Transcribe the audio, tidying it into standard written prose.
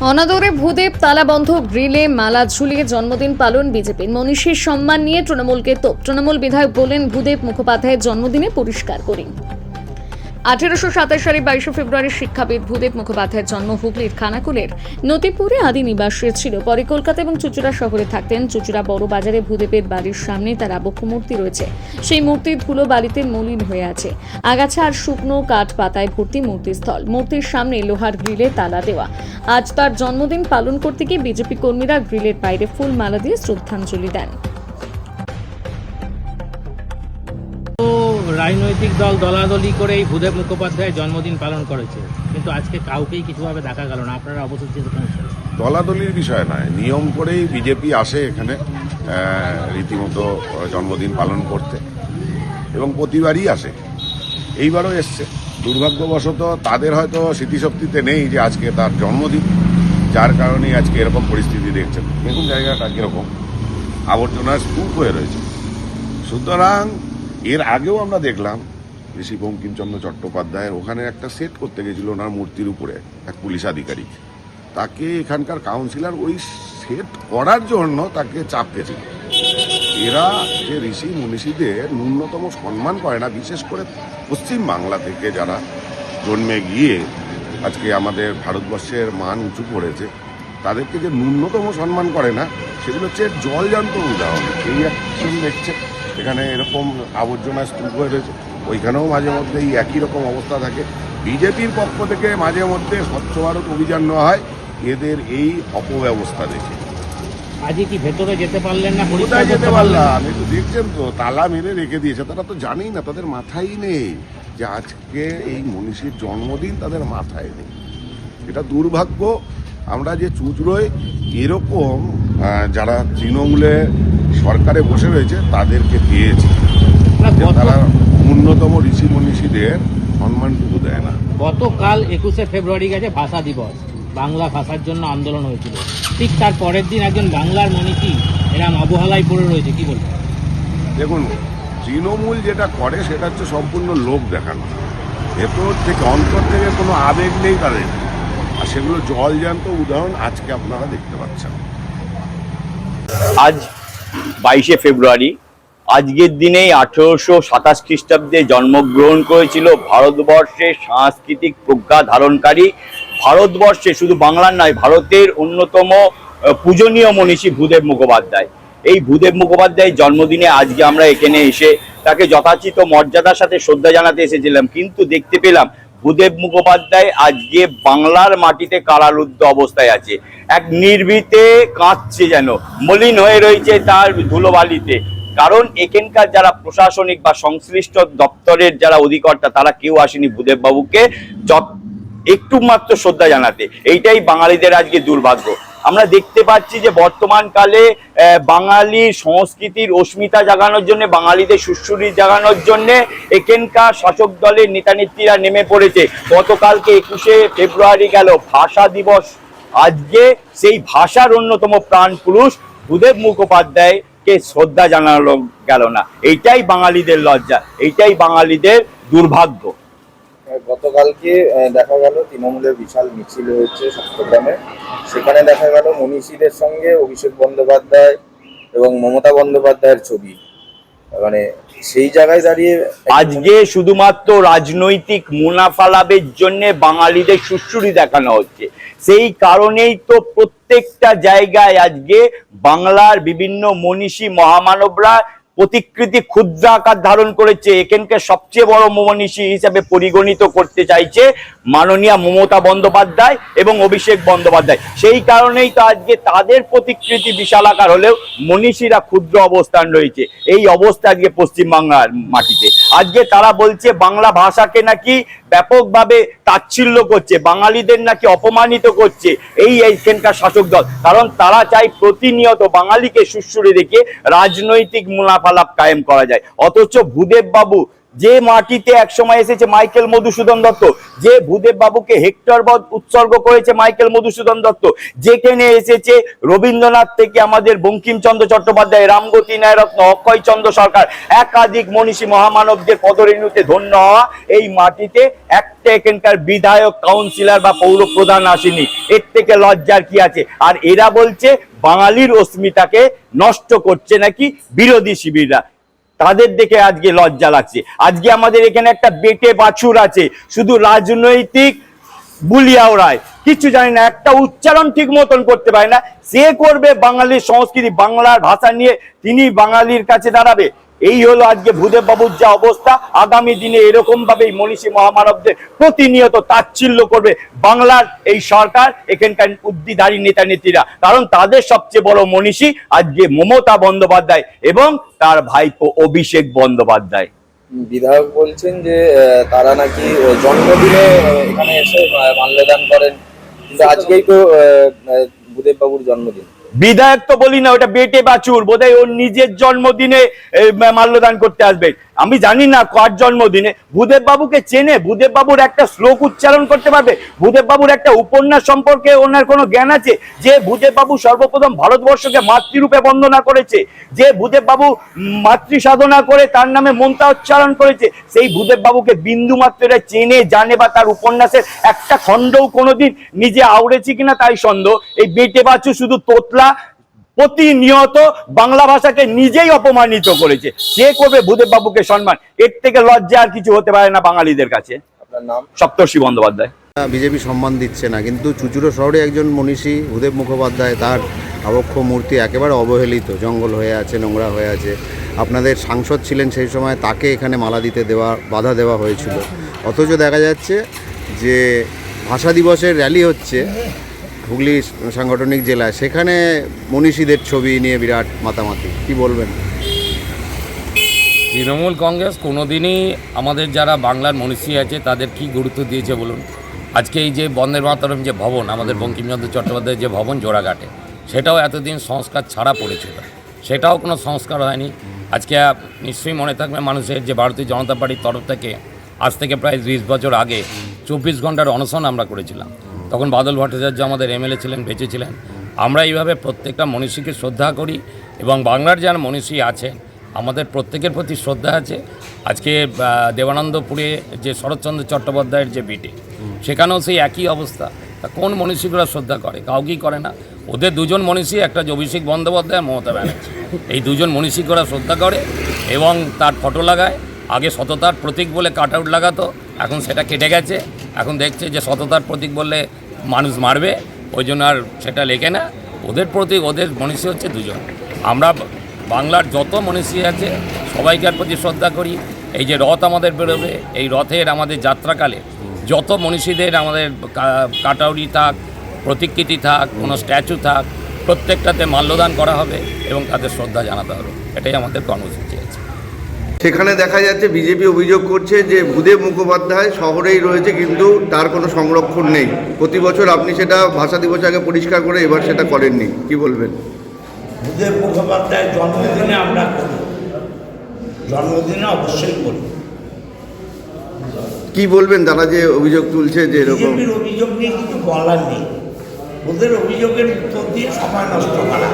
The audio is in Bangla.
অনাদরে ভূদেব তালাবন্ধ গ্রিলে মালা ঝুলিয়ে জন্মদিন পালন বিজেপির। মনীষীর সম্মান নিয়ে তৃণমূলকে তোপ। তৃণমূল বিধায়ক বলেন, ভূদেব মুখোপাধ্যায়ের জন্মদিনে পরিষ্কার করি। 1827 সালে 22 ফেব্রুয়ারি শিক্ষাবিদ ভূদেব মুখোপাধ্যায়ের জন্ম হুগলির খানাকুলের নতিপুরে আদি নিবাসে ছিল। পরে কলকাতা এবং চুঁচুড়া শহরে থাকতেন। চুঁচুড়া বড় বাজারে ভূদেবের বাড়ির সামনে তার আবক্ষ মূর্তি রয়েছে। সেই মূর্তি ধুলো বালিতে মলিন হয়ে আছে। আগাছা আর শুকনো কাঠ পাতায় ভর্তি মূর্তিস্থল। মূর্তির সামনে লোহার গ্রিলে তালা দেওয়া। আজ তার জন্মদিন পালন করতে গিয়ে বিজেপি কর্মীরা গ্রিলের বাইরে ফুল মালা দিয়ে শ্রদ্ধাঞ্জলি দেন। রাজনৈতিক দল দলাদলি করে এই ভূদেব মুখোপাধ্যায়ের জন্মদিন পালন করেছে, কিন্তু আজকে কাউকেই কিছুভাবে দেখা গেল না। আপনারা অবশ্যই দলাদলির বিষয় নয়, নিয়ম করেই বিজেপি আসে এখানে রীতিমতো জন্মদিন পালন করতে, এবং প্রতিবারই আসে। এইবারও এসছে। দুর্ভাগ্যবশত তাদের হয়তো স্মৃতিশক্তিতে নেই যে আজকে তার জন্মদিন, যার কারণেই আজকে এরকম পরিস্থিতি দেখছেন। দেখুন জায়গাটা কীরকম আবর্জনার স্তূপ হয়ে রয়েছে। সুতরাং এর আগেও আমরা দেখলাম ঋষি বঙ্কিমচন্দ্র চট্টোপাধ্যায়ের ওখানে একটা সেট করতে গেছিল ওনার মূর্তির উপরে এক পুলিশ আধিকারিক। তাকে এখানকার কাউন্সিলর ওই সেট করার জন্য তাকে চাপ দিয়েছিল। এরা যে ঋষি মনীষীদের ন্যূনতম সম্মান করে না, বিশেষ করে পশ্চিম বাংলা থেকে যারা জন্মে গিয়ে আজকে আমাদের ভারতবর্ষের মান উঁচু করেছে, তাদেরকে যে ন্যূনতম সম্মান করে না, সেগুলো হচ্ছে জলজান্ত উদাহরণ। এই একজন দেখছে এখানে এরকম আবর্জনা স্তূপ হয়ে রয়েছে, ওইখানেও মাঝে মধ্যে এই একই রকম অবস্থা থাকে। বিজেপির পক্ষ থেকে মাঝে মধ্যে স্বচ্ছ ভারত অভিযান নেওয়া হয় এদের এই অপব্যবস্থা দেখে। আজকে কি ভেতরে যেতে পারলেন না? কোথায় যেতে পারলাম? একটু দেখছেন তো, তালা মেরে রেখে দিয়েছে। তারা তো জানেই না, তাদের মাথায় নেই যে আজকে এই মনীষীর জন্মদিন, তাদের মাথায় নেই। এটা দুর্ভাগ্য। আমরা যে চুঁচুড়োয় এরকম যারা তৃণমূলে সরকারে বসে রয়েছে তাদেরকে পেয়েছে, তারা ন্যূনতম ঋষি মনীষীদের সম্মানটুকু দেয় না। গতকাল 21শে ফেব্রুয়ারি গেছে ভাষা দিবস, বাংলা ভাষার জন্য আন্দোলন হয়েছিল। ঠিক তার পরের দিন একজন বাংলার মনীষী এরকম অবহেলায় পড়ে রয়েছে, কি বলবেন? দেখুন, তৃণমূল যেটা করে সেটা হচ্ছে সম্পূর্ণ লোক দেখানো। ভেতর থেকে, অন্তর থেকে কোনো আবেগ নেই তাদের, আর সেগুলো জলজান্ত উদাহরণ আজকে আপনারা দেখতে পাচ্ছেন। আজ 22শে ফেব্রুয়ারি, আজকের দিনেই 1827 খ্রিস্টাব্দে জন্মগ্রহণ করেছিল ভারতবর্ষের সাংস্কৃতিক প্রজ্ঞা ধারণকারী, ভারতবর্ষে শুধু বাংলার নয় ভারতের অন্যতম পূজনীয় মনীষী ভূদেব মুখোপাধ্যায়। এই ভূদেব মুখোপাধ্যায়ের জন্মদিনে আজকে আমরা এখানে এসে তাকে যথাচিত মর্যাদার সাথে শ্রদ্ধা জানাতে এসেছিলাম, কিন্তু দেখতে পেলাম ভূদেব মুখোপাধ্যায় আজকে বাংলার মাটিতে কারারুদ্ধ অবস্থায় আছে। এক নির্ভীতে কাঁদছে, যেন মলিন হয়ে রয়েছে তার ধুলোবালিতে। কারণ এখানকার যারা প্রশাসনিক বা সংশ্লিষ্ট দপ্তরের যারা অধিকর্তা, তারা কেউ আসেনি ভূদেব বাবুকে একটু মাত্র শ্রদ্ধা জানাতে। এইটাই বাঙালিদের আজকে দুর্ভাগ্য। আমরা দেখতে পাচ্ছি যে বর্তমান কালে বাঙালির সংস্কৃতির অস্মিতা জাগানোর জন্য, বাঙালিদের সুশ্রুতি জাগানোর জন্য এখানকার শাসক দলের নেতা নেত্রীরা নেমে পড়েছে। গতকালকে 21শে ফেব্রুয়ারি গেল ভাষা দিবস, আজকে সেই ভাষার অন্যতম প্রাণ পুরুষ ভূদেব মুখোপাধ্যায়কে শ্রদ্ধা জানানো গেল না। এইটাই বাঙালিদের লজ্জা, এইটাই বাঙালিদের দুর্ভাগ্য। গতকালকে দেখা গেল তৃণমূলের বিশাল মিছিল হয়েছে চট্টগ্রামে। সেখানে দেখা গেল মনীষীদের সঙ্গে অভিষেক বন্দ্যোপাধ্যায় এবং মমতা বন্দ্যোপাধ্যায়ের ছবি। মানে সেই জায়গায় দাঁড়িয়ে আজকে শুধুমাত্র রাজনৈতিক মুনাফা লাভের জন্য বাঙালিদের সুশ্রুতি দেখানো হচ্ছে। সেই কারণেই তো প্রত্যেকটা জায়গায় আজকে বাংলার বিভিন্ন মনীষী মহামানবরা প্রতিকৃতি ক্ষুদ্র আকার ধারণ করেছে। এখানকার সবচেয়ে বড় মনীষী হিসেবে পরিগণিত করতে চাইছে মাননীয়া মমতা বন্দ্যোপাধ্যায় এবং অভিষেক বন্দ্যোপাধ্যায়। সেই কারণেই তো আজকে তাদের প্রতিকৃতি বিশাল আকার হলেও মনীষীরা ক্ষুদ্র অবস্থান রয়েছে। এই অবস্থা আজকে পশ্চিমবাংলার মাটিতে। আজকে তারা বলছে বাংলা ভাষাকে নাকি ব্যাপকভাবে তাচ্ছিল্য করছে, বাঙালিদের নাকি অপমানিত করছে এই এখানকার শাসক দল। কারণ তারা চায় প্রতিনিয়ত বাঙালিকে সুশ্রুতি দেখে রাজনৈতিক মুনাফা লাভ কায়েম করা যায়। অথচ ভূদেব বাবু যে মাটিতে একসময় এসেছে মাইকেল মধুসূদন দত্ত, যে ভূদেব বাবুকে হেক্টর বধ উৎসর্গ করেছে মাইকেল মধুসূদন দত্ত, যেখানে এসেছে রবীন্দ্রনাথ থেকে আমাদের বঙ্কিমচন্দ্র চট্টোপাধ্যায়, রামগতি নায়রত্ন, অক্ষয়চন্দ্র সরকার, একাধিক মনীষী মহামানবদের পদরেণুতে ধন্য হওয়া এই মাটিতে একটা এখানকার বিধায়ক, কাউন্সিলর বা পৌর প্রধান আসেনি। এর থেকে লজ্জার কি আছে? আর এরা বলছে বাঙালির অস্মিতাকে নষ্ট করছে নাকি বিরোধী শিবিররা। তাদের দেখে আজকে লজ্জা লাগছে। আজকে আমাদের এখানে একটা বেটে বাছুর আছে, শুধু রাজনৈতিক বুলিয়াও রায়, কিছু জানি না, একটা উচ্চারণ ঠিক মতন করতে পারে না। সে করবে বাঙালির সংস্কৃতি, বাংলার ভাষা নিয়ে তিনি বাঙালির কাছে দাঁড়াবে। এই হলো আজকে ভূদেব বাবুর যা অবস্থা। আগামী দিনে এরকম ভাবেই মনীষী মহামানবদের প্রতিনিয়ত তাচ্ছিল্য করবে বাংলার এই সরকার, এখানকার উদ্দিধারী নেতা নেত্রীরা। কারণ তাদের সবচেয়ে বড় মনীষী আজকে মমতা বন্দ্যোপাধ্যায় এবং তার ভাইপো অভিষেক বন্দ্যোপাধ্যায়। বিধায়ক বলছেন যে তারা নাকি জন্মদিনে এখানে এসে মাল্যদান করেন, কিন্তু আজকেই তো ভূদেব বাবুর জন্মদিন। বিধায়ক তো বলি না, ওটা বেটে বাছুর, বোধহয় ওর নিজের জন্মদিনে মাল্যদান করতে আসবে। আমি জানি না কার জন্মদিনে। ভূদেব বাবুকে চেনে? ভূদেব বাবুর একটা শ্লোক উচ্চারণ করতে পারবে? ভূদেব বাবুর একটা উপন্যাস সম্পর্কে ওনার কোনো জ্ঞান আছে? যে ভূদেব বাবু সর্বপ্রথম ভারতবর্ষকে মাতৃরূপে বন্দনা করেছে, যে ভূদেব বাবু মাতৃ সাধনা করে তার নামে মন্ত্র উচ্চারণ করেছে, সেই ভূদেব বাবুকে বিন্দু মাত্র এরা চেনে জানে, বা তার উপন্যাসের একটা খণ্ডও কোনোদিন নিজে আওড়েছে কিনা তাই সন্দেহ। এই বেটে বাছু শুধু তোতলা, প্রতিনিয়ত বাংলা ভাষাকে নিজেই অপমানিত করেছে। সে করবে ভূদেব বাবুকে সম্মান। এর থেকে লজ্জা আর কিছু হতে পারে না বাঙালিদের কাছে। আপনার নাম? সপ্তর্ষি বন্দ্যোপাধ্যায়। বিজেপি সম্মান দিচ্ছে না, কিন্তু চুঁচুড়ো শহরে একজন মনীষী ভূদেব মুখোপাধ্যায়, তার আবক্ষ মূর্তি একেবারে অবহেলিত, জঙ্গল হয়ে আছে, নোংরা হয়ে আছে। আপনাদের সাংসদ ছিলেন সেই সময়, তাকে এখানে মালা দিতে বাধা দেওয়া হয়েছিল। অথচ দেখা যাচ্ছে যে ভাষা দিবসের র্যালি হচ্ছে হুগলি সাংগঠনিক জেলায়, সেখানে মনীষীদের ছবি নিয়ে বিরাট মাতামাতি। কি বলবেন? তৃণমূল কংগ্রেস কোনোদিনই আমাদের যারা বাংলার মনীষী আছে তাদের কি গুরুত্ব দিয়েছে বলুন? আজকে এই যে বন্দে মাতরম যে ভবন, আমাদের বঙ্কিমচন্দ্র চট্টোপাধ্যায়ের যে ভবন জোড়াঘাটে, সেটাও এতদিন সংস্কার ছাড়া পড়েছিল, সেটাও কোনো সংস্কার হয়নি। আজকে নিশ্চয়ই মনে থাকবে মানুষের যে ভারতীয় জনতা পার্টির তরফ থেকে আজ থেকে প্রায় 20 বছর আগে 24 ঘন্টার অনশন আমরা করেছিলাম। তখন বাদল ভট্টাচার্য আমাদের এমএলএ ছিলেন, বেঁচে ছিলেন। আমরা এইভাবে প্রত্যেকটা মনীষীকে শ্রদ্ধা করি এবং বাংলার যারা মনীষী আছেন আমাদের প্রত্যেকের প্রতি শ্রদ্ধা আছে। আজকে দেবানন্দপুরে যে শরৎচন্দ্র চট্টোপাধ্যায়ের যে বিটে, সেখানেও সেই একই অবস্থা। তা কোন মনীষীগুলো শ্রদ্ধা করে? কাউকেই করে না। ওদের দুজন মনীষী, একটা যে অভিষেক বন্দ্যোপাধ্যায়, মমতা ব্যানার্জি, এই দুজন মনীষীকে ওরা শ্রদ্ধা করে এবং তার ফটো লাগায়। আগে সততার প্রতীক বলে কাট আউট লাগাতো, এখন সেটা কেটে গেছে। এখন দেখছে যে সততার প্রতীক বললে মানুষ মারবে, ওই জন্য আর সেটা লেখে না। ওদের প্রতীক, ওদের মনীষী হচ্ছে দুজন। আমরা বাংলার যত মনীষী আছে সবাইকার প্রতি শ্রদ্ধা করি। এই যে রথ আমাদের বেরোবে, এই রথের আমাদের যাত্রাকালে যত মনীষীদের আমাদের কাটাউরি থাক, প্রতিকৃতি থাক, কোনো স্ট্যাচু থাক, প্রত্যেকটাতে মাল্যদান করা হবে এবং তাদের শ্রদ্ধা জানাতে হবে। এটাই আমাদের কর্মসূচি আছে। সেখানে দেখা যাচ্ছে বিজেপি অভিযোগ করছে যে ভূদেব মুখোপাধ্যায় শহরেই রয়েছে, কিন্তু তার কোনো সংরক্ষণ নেই। প্রতি বছর আপনি সেটা ভাষা দিবস আগে পরিষ্কার করে, এবার সেটা করেননি। কি বলবেন? ভূদেব মুখোপাধ্যায়ের জন্মদিনে আমরা করি, জন্মদিনে অবশ্যই করি। কি বলবেন তারা যে অভিযোগ তুলছে যে এরকম? বিজেপির অভিযোগ নিয়ে কিছু বলার নেই, ওদের অভিযোগের উত্তর দিয়ে সময় নষ্ট করা।